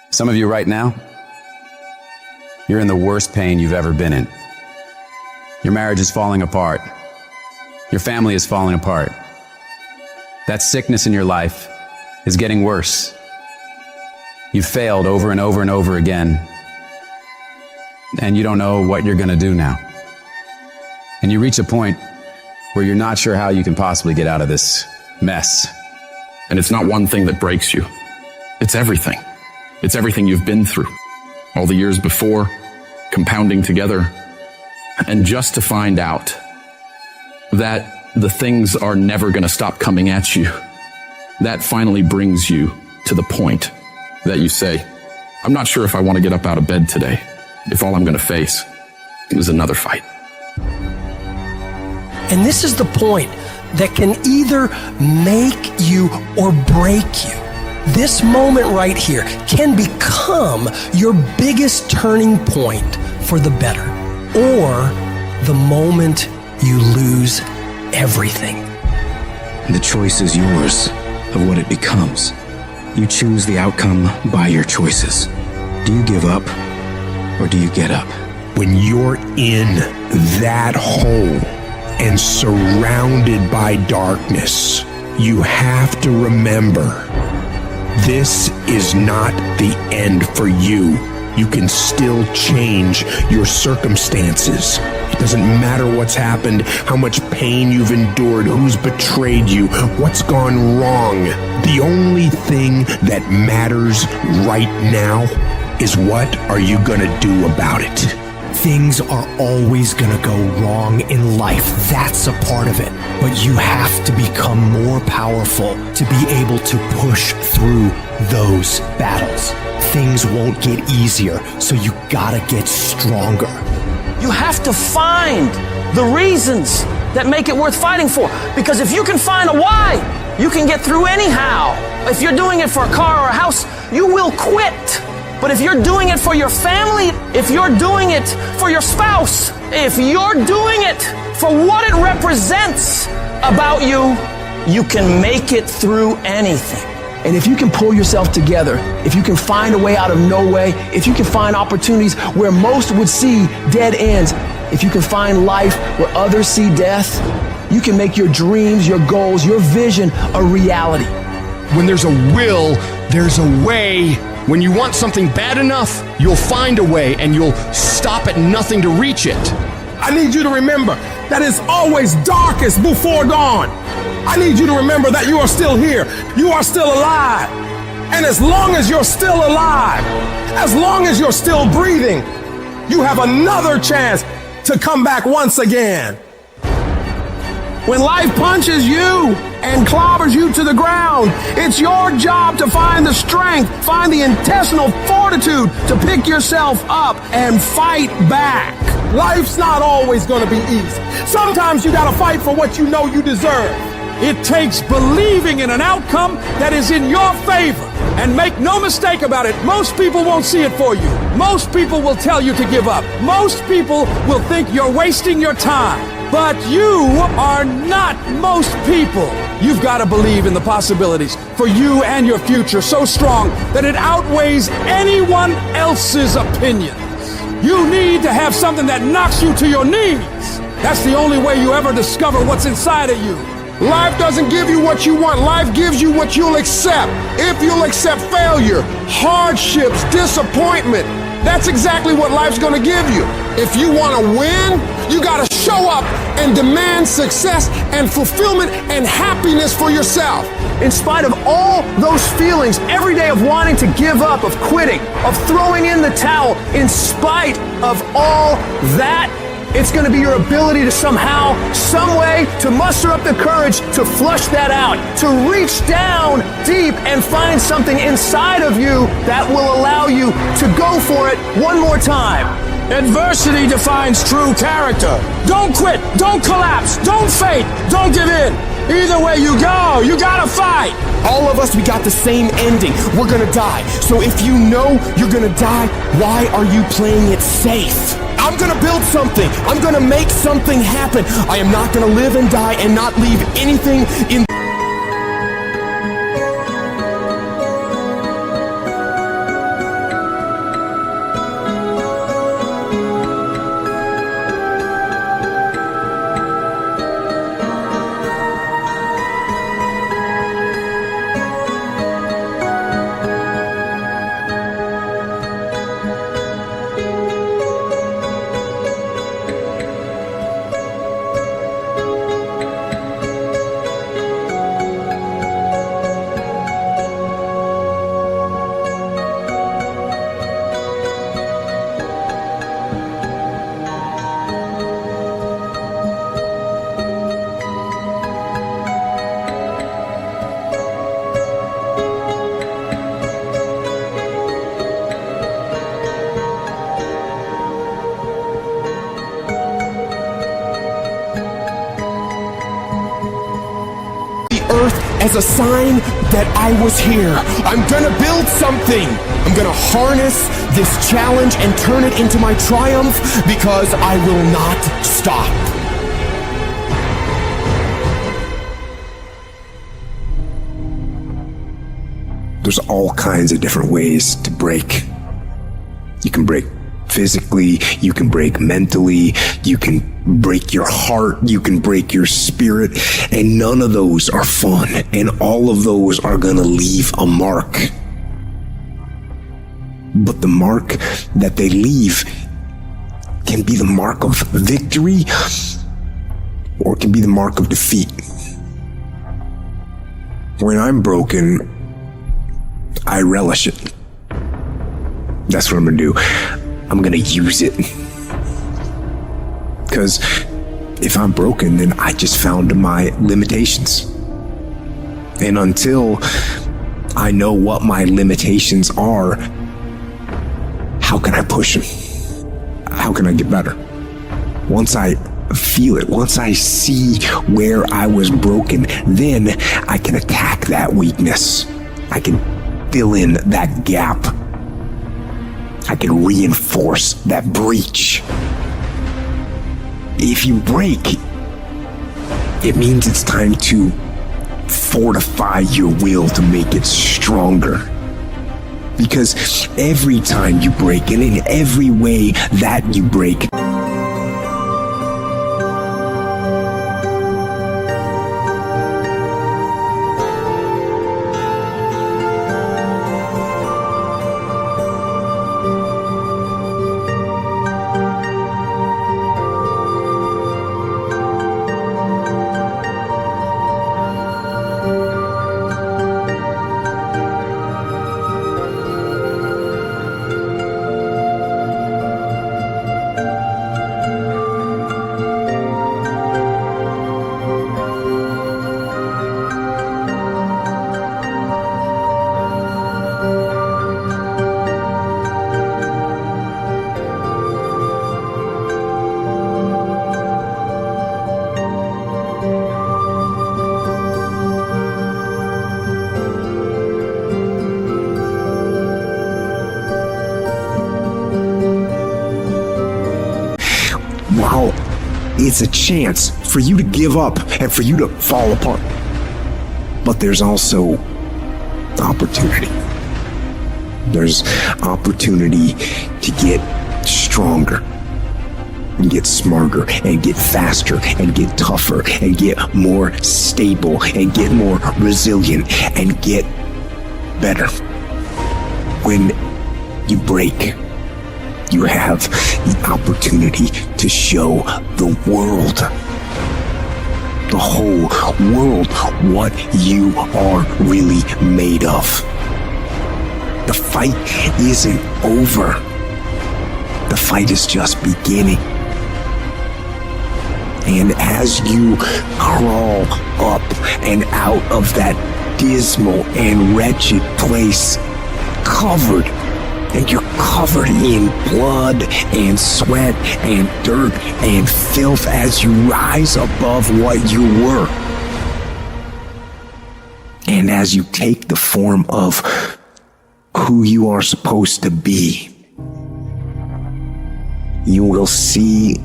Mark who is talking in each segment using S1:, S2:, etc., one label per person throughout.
S1: Some of you right now, you're in the worst pain you've ever been in. Your marriage is falling apart. Your family is falling apart. That sickness in your life is getting worse. You've failed over and over and over again, and you don't know what you're going to do now. And you reach a point where you're not sure how you can possibly get out of this mess.
S2: And it's not one thing that breaks you. It's everything. It's everything you've been through. All the years before, compounding together. And just to find out that the things are never going to stop coming at you, that finally brings you to the point that you say, I'm not sure if I want to get up out of bed today, if all I'm going to face is another fight.
S3: And this is the point that can either make you or break you. This moment right here can become your biggest turning point for the better, or the moment you lose everything.
S4: The choice is yours of what it becomes. You choose the outcome by your choices. Do you give up or do you get up?
S5: When you're in that hole and surrounded by darkness, you have to remember, this is not the end for you. You can still change your circumstances. It doesn't matter what's happened, how much pain you've endured, who's betrayed you, what's gone wrong. The only thing that matters right now is what are you gonna do about it?
S6: Things are always gonna go wrong in life. That's a part of it. But you have to become more powerful to be able to push through those battles. Things won't get easier, so you gotta get stronger.
S7: You have to find the reasons that make it worth fighting for. Because if you can find a why, you can get through anyhow. If you're doing it for a car or a house, you will quit. But if you're doing it for your family, if you're doing it for your spouse, if you're doing it for what it represents about you, you can make it through anything.
S8: And if you can pull yourself together, if you can find a way out of no way, if you can find opportunities where most would see dead ends, if you can find life where others see death, you can make your dreams, your goals, your vision a reality.
S9: When there's a will, there's a way. When you want something bad enough, you'll find a way and you'll stop at nothing to reach it.
S10: I need you to remember that it's always darkest before dawn. I need you to remember that you are still here. You are still alive. And as long as you're still alive, as long as you're still breathing, you have another chance to come back once again. When life punches you and clobbers you to the ground, it's your job to find the strength, find the intestinal fortitude to pick yourself up and fight back. Life's not always going to be easy. Sometimes you got to fight for what you know you deserve.
S11: It takes believing in an outcome that is in your favor. And make no mistake about it, most people won't see it for you. Most people will tell you to give up. Most people will think you're wasting your time. But you are not most people. You've got to believe in the possibilities for you and your future so strong that it outweighs anyone else's opinions. You need to have something that knocks you to your knees. That's the only way you ever discover what's inside of you.
S10: Life doesn't give you what you want. Life gives you what you'll accept. If you'll accept failure, hardships, disappointment, that's exactly what life's going to give you. If you want to win, you got to show up and demand success and fulfillment and happiness for yourself.
S8: In spite of all those feelings every day of wanting to give up, of quitting, of throwing in the towel, in spite of all that, it's going to be your ability to somehow, some way, to muster up the courage to flush that out, to reach down deep and find something inside of you that will allow you to go for it one more time.
S11: Adversity defines true character. Don't quit, don't collapse, don't faint, don't give in. Either way you go, you gotta fight.
S9: All of us, we got the same ending. We're gonna die. So if you know you're gonna die, why are you playing it safe? I'm gonna build something. I'm gonna make something happen. I am not gonna live and die and not leave anything in as a sign that I was here. I'm gonna build something. I'm gonna harness this challenge and turn it into my triumph because I will not stop.
S5: There's all kinds of different ways to break. You can break physically, you can break mentally, you can break your heart, you can break your spirit, and none of those are fun, and all of those are gonna leave a mark. But the mark that they leave can be the mark of victory, or it can be the mark of defeat. When I'm broken, I relish it. That's what I'm gonna do. I'm gonna use it. Because if I'm broken, then I just found my limitations. And until I know what my limitations are, how can I push them? How can I get better? Once I feel it, once I see where I was broken, then I can attack that weakness. I can fill in that gap. I can reinforce that breach. If you break, it means it's time to fortify your will to make it stronger. Because every time you break, and in every way that you break, while it's a chance for you to give up and for you to fall apart, but there's also opportunity. There's opportunity to get stronger and get smarter and get faster and get tougher and get more stable and get more resilient and get better. When you break, you have the opportunity to show the world, the whole world, what you are really made of. The fight isn't over. The fight is just beginning. And as you crawl up and out of that dismal and wretched place, and you're covered in blood and sweat and dirt and filth as you rise above what you were. And as you take the form of who you are supposed to be, you will see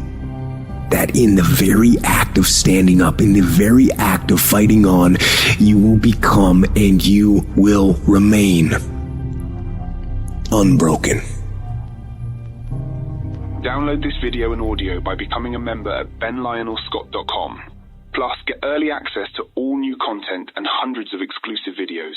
S5: that in the very act of standing up, in the very act of fighting on, you will become and you will remain unbroken.
S12: Download this video and audio by becoming a member at benlionelscott.com. Plus, get early access to all new content and hundreds of exclusive videos.